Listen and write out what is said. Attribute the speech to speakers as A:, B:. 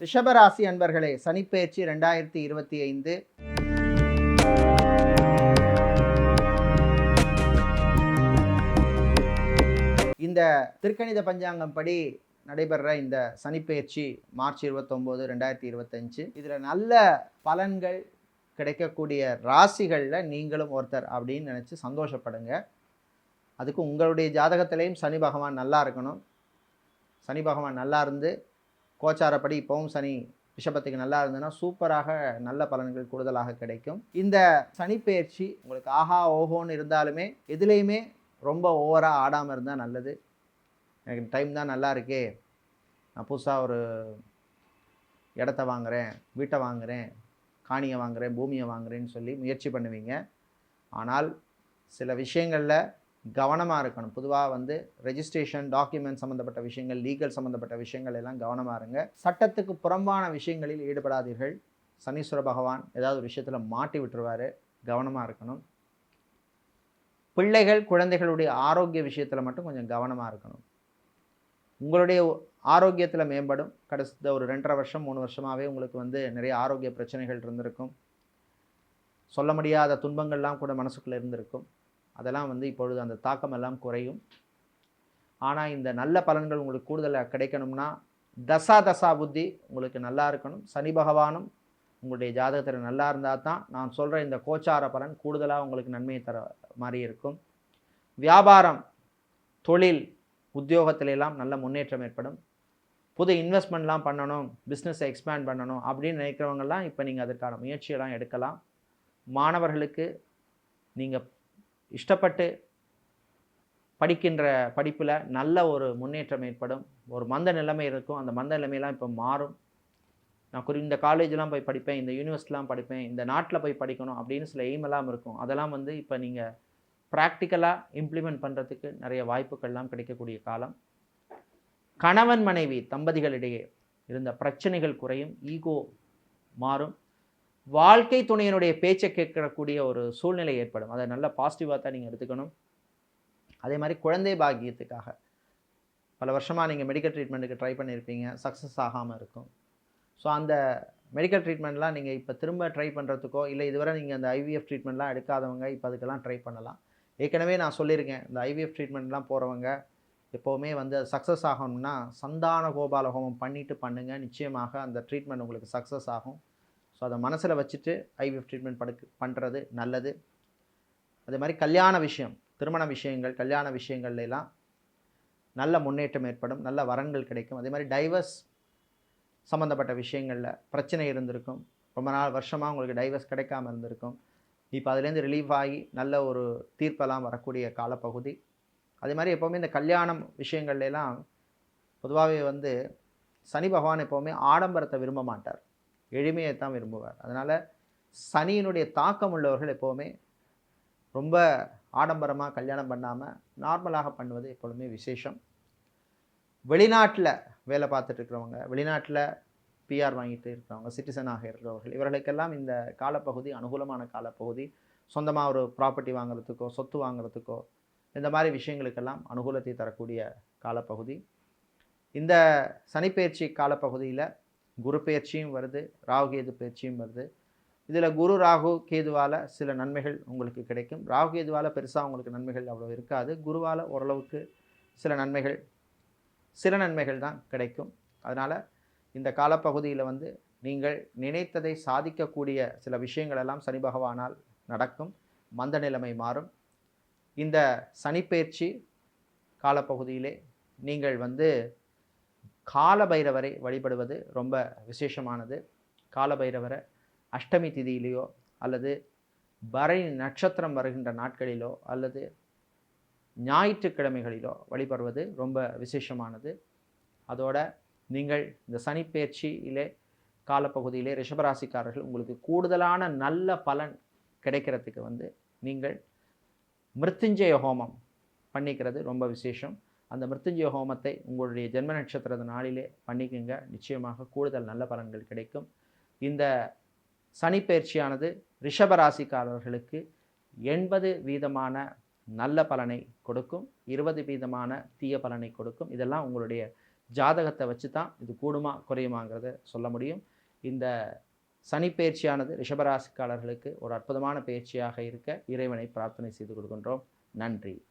A: ரிஷபராசி அன்பர்களே, சனிப்பெயர்ச்சி 2025 இந்த திருக்கணித பஞ்சாங்கம் படி நடைபெற இந்த சனிப்பெயர்ச்சி மார்ச் 29, 2025 இதில் நல்ல பலன்கள் கிடைக்கக்கூடிய ராசிகளில் நீங்களும் ஒருத்தர் அப்படின்னு நினச்சி சந்தோஷப்படுங்க. அதுக்கு உங்களுடைய ஜாதகத்திலையும் சனி பகவான் நல்லா இருக்கணும். சனி பகவான் நல்லா இருந்து கோச்சாரப்படி இப்போவும் சனி ரிஷபத்துக்கு நல்லா இருந்ததுன்னா சூப்பராக நல்ல பலன்கள் கூடுதலாக கிடைக்கும். இந்த சனிப்பெயர்ச்சி உங்களுக்கு ஆஹா ஓஹோன்னு இருந்தாலுமே எதுலேயுமே ரொம்ப ஓவராக ஆடாமல் இருந்தால் நல்லது. எனக்கு டைம் தான் நல்லா இருக்கே, நான் புதுசாக ஒரு இடத்த வாங்குகிறேன், வீட்டை வாங்குகிறேன், காணியை வாங்குகிறேன், பூமியை வாங்குகிறேன்னு சொல்லி முயற்சி பண்ணுவீங்க. ஆனால் சில விஷயங்களில் கவனமாக இருக்கணும். பொதுவாக ரெஜிஸ்ட்ரேஷன் டாக்குமெண்ட் சம்மந்தப்பட்ட விஷயங்கள், லீகல் சம்மந்தப்பட்ட விஷயங்கள் எல்லாம் கவனமாக இருங்க. சட்டத்துக்கு புறம்பான விஷயங்களில் ஈடுபடாதீர்கள். சனீஸ்வர பகவான் ஏதாவது ஒரு விஷயத்தில் மாட்டி விட்டுருவார், கவனமாக இருக்கணும். பிள்ளைகள் குழந்தைகளுடைய ஆரோக்கிய விஷயத்தில் மட்டும் கொஞ்சம் கவனமாக இருக்கணும். உங்களுடைய ஆரோக்கியத்தில் மேம்படும். கடைசி ஒரு 2.5 வருஷம் 3 வருஷமாகவே உங்களுக்கு நிறைய ஆரோக்கிய பிரச்சனைகள் இருந்திருக்கும். சொல்ல முடியாத துன்பங்கள்லாம் கூட மனசுக்குள்ளே இருந்திருக்கும். அதெல்லாம் இப்பொழுது அந்த தாக்கம் எல்லாம் குறையும். ஆனால் இந்த நல்ல பலன்கள் உங்களுக்கு கூடுதலாக கிடைக்கணும்னா தசா புத்தி உங்களுக்கு நல்லா இருக்கணும். சனி பகவானும் உங்களுடைய ஜாதகத்தில் நல்லா இருந்தால் தான் நான் சொல்கிற இந்த கோச்சார பலன் கூடுதலாக உங்களுக்கு நன்மையை தர மாதிரி இருக்கும். வியாபாரம், தொழில், உத்தியோகத்திலெல்லாம் நல்ல முன்னேற்றம் ஏற்படும். புது இன்வெஸ்ட்மெண்ட்லாம் பண்ணணும், பிஸ்னஸை எக்ஸ்பேண்ட் பண்ணணும் அப்படின்னு நினைக்கிறவங்கெல்லாம் இப்போ நீங்கள் அதற்கான முயற்சியெல்லாம் எடுக்கலாம். மாணவர்களுக்கு நீங்கள் இஷ்டப்பட்டு படிக்கின்ற படிப்பில் நல்ல ஒரு முன்னேற்றம் ஏற்படும். ஒரு மந்த நிலைமை இருக்கும், அந்த மந்த நிலைமையெல்லாம் இப்போ மாறும். நான் இந்த காலேஜெலாம் போய் படிப்பேன், இந்த யூனிவர்சிட்டிலாம் படிப்பேன், இந்த நாட்டில் போய் படிக்கணும் அப்படின்னு சில எய்மெல்லாம் இருக்கும். அதெல்லாம் இப்போ நீங்கள் ப்ராக்டிக்கலாக இம்ப்ளிமெண்ட் பண்ணுறதுக்கு நிறைய வாய்ப்புகள்லாம் கிடைக்கக்கூடிய காலம். கணவன் மனைவி தம்பதிகளிடையே இருந்த பிரச்சனைகள் குறையும், ஈகோ மாறும். வாழ்க்கை துணையினுடைய பேச்சை கேட்கக்கூடிய ஒரு சூழ்நிலை ஏற்படும். அதை நல்ல பாசிட்டிவாக தான் நீங்கள் எடுத்துக்கணும். அதே மாதிரி குழந்தை பாக்கியத்துக்காக பல வருஷமாக நீங்கள் மெடிக்கல் ட்ரீட்மெண்ட்டுக்கு ட்ரை பண்ணியிருப்பீங்க, சக்ஸஸ் ஆகாமல் இருக்கும். ஸோ அந்த மெடிக்கல் ட்ரீட்மெண்ட்லாம் நீங்கள் இப்போ திரும்ப ட்ரை பண்ணுறதுக்கோ, இல்லை இதுவரை நீங்கள் அந்த ஐவிஎஃப் ட்ரீட்மெண்ட்லாம் எடுக்காதவங்க இப்போ அதுக்கெல்லாம் ட்ரை பண்ணலாம். ஏற்கனவே நான் சொல்லியிருக்கேன், இந்த ஐவிஎஃப் ட்ரீட்மெண்ட்லாம் போகிறவங்க எப்போவுமே அது சக்ஸஸ் ஆகணும்னா சந்தான கோபால ஹோமம் பண்ணிவிட்டு பண்ணுங்கள். நிச்சயமாக அந்த ட்ரீட்மெண்ட் உங்களுக்கு சக்ஸஸ் ஆகும். ஸோ அதை மனசில் வச்சுட்டு ஐவிஎஃப் ட்ரீட்மெண்ட் பண்ணுறது நல்லது. அதே மாதிரி கல்யாண விஷயம், திருமண விஷயங்கள், கல்யாண விஷயங்கள்லாம் நல்ல முன்னேற்றம் ஏற்படும், நல்ல வரன்கள் கிடைக்கும். அதே மாதிரி டைவர்ஸ் சம்மந்தப்பட்ட விஷயங்களில் பிரச்சனை இருந்திருக்கும், ரொம்ப நாள் வருஷமாக உங்களுக்கு டைவர்ஸ் கிடைக்காமல் இருந்திருக்கும். இப்போ அதுலேருந்து ரிலீவ் ஆகி நல்ல ஒரு தீர்ப்பெல்லாம் வரக்கூடிய காலப்பகுதி. அதே மாதிரி எப்போவுமே இந்த கல்யாணம் விஷயங்கள்லாம் பொதுவாகவே சனி பகவான் எப்போவுமே ஆடம்பரத்தை விரும்ப மாட்டார், எளிமையை தான் விரும்புவார். அதனால் சனியினுடைய தாக்கம் உள்ளவர்கள் எப்போவுமே ரொம்ப ஆடம்பரமாக கல்யாணம் பண்ணாமல் நார்மலாக பண்ணுவது எப்பொழுதுமே விசேஷம். வெளிநாட்டில் வேலை பார்த்துட்டு இருக்கிறவங்க, வெளிநாட்டில் பிஆர் வாங்கிட்டு இருக்கிறவங்க, சிட்டிசனாக இருக்கிறவர்கள், இவர்களுக்கெல்லாம் இந்த காலப்பகுதி அனுகூலமான காலப்பகுதி. சொந்தமாக ஒரு ப்ராப்பர்ட்டி வாங்குறதுக்கோ, சொத்து வாங்குறதுக்கோ, இந்த மாதிரி விஷயங்களுக்கெல்லாம் அனுகூலத்தை தரக்கூடிய காலப்பகுதி. இந்த சனிப்பெயர்ச்சி காலப்பகுதியில் குரு பெயர்ச்சியும் வருது, ராகு கேது பெயர்ச்சியும் வருது. இதில் குரு ராகு கேதுவால் சில நன்மைகள் உங்களுக்கு கிடைக்கும். ராகு கேதுவால் பெருசாக உங்களுக்கு நன்மைகள் அவ்வளோ இருக்காது. குருவால் ஓரளவுக்கு சில நன்மைகள் தான் கிடைக்கும். அதனால் இந்த காலப்பகுதியில் நீங்கள் நினைத்ததை சாதிக்கக்கூடிய சில விஷயங்கள் எல்லாம் சனி பகவானால் நடக்கும். மந்த நிலைமை மாறும். இந்த சனிப்பெயர்ச்சி காலப்பகுதியிலே நீங்கள் காலபைரவரை வழிபடுவது ரொம்ப விசேஷமானது. காலபைரவரை அஷ்டமி திதியிலேயோ அல்லது பரணி நட்சத்திரம் வருகின்ற நாட்களிலோ அல்லது ஞாயிற்றுக்கிழமைகளிலோ வழிபடுவது ரொம்ப விசேஷமானது. அதோட நீங்கள் இந்த சனிப்பெயர்ச்சியிலே காலப்பகுதியிலே ரிஷபராசிக்காரர்கள் உங்களுக்கு கூடுதலான நல்ல பலன் கிடைக்கிறதுக்கு நீங்கள் மிருத்யுஞ்சய ஹோமம் பண்ணிக்கிறது ரொம்ப விசேஷம். அந்த மிருத்யுஞ்சய ஹோமத்தை உங்களுடைய ஜென்ம நட்சத்திர நாளிலே பண்ணிக்கங்க. நிச்சயமாக கூடுதல் நல்ல பலன்கள் கிடைக்கும். இந்த சனிப்பெயர்ச்சியானது ரிஷபராசிக்காரர்களுக்கு 80% நல்ல பலனை கொடுக்கும், 20% தீய பலனை கொடுக்கும். இதெல்லாம் உங்களுடைய ஜாதகத்தை வச்சு தான் இது கூடுமா குறையுமாங்கிறத சொல்ல முடியும். இந்த சனி பயிற்சியானது ரிஷபராசிக்காரர்களுக்கு ஒரு அற்புதமான பயிற்சியாக இருக்க இறைவனை பிரார்த்தனை செய்து கொள்கின்றோம். நன்றி.